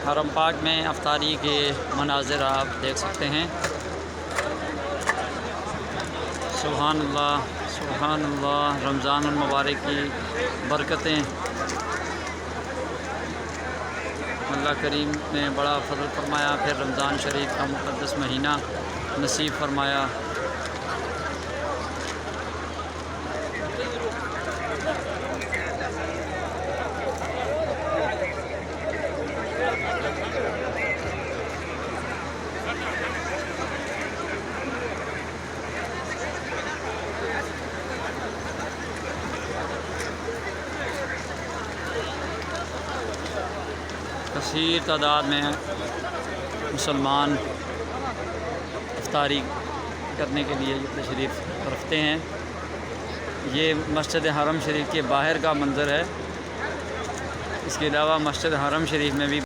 हरम पाक में अफ्तारी के मनाज़िर आप देख सकते हैं। सुभान अल्लाह, रमज़ान मुबारक की बरकतें अल्लाह करीम ने बड़ा फ़ज़ल फरमाया, फिर रमज़ान शरीफ का मुक़द्दस महीना नसीब फरमाया। कसीर तादाद में मुसलमान इफ्तारी करने के लिए तशरीफ़ रखते हैं। ये मस्जिद हरम शरीफ के बाहर का मंज़र है। इसके अलावा मस्जिद हरम शरीफ में भी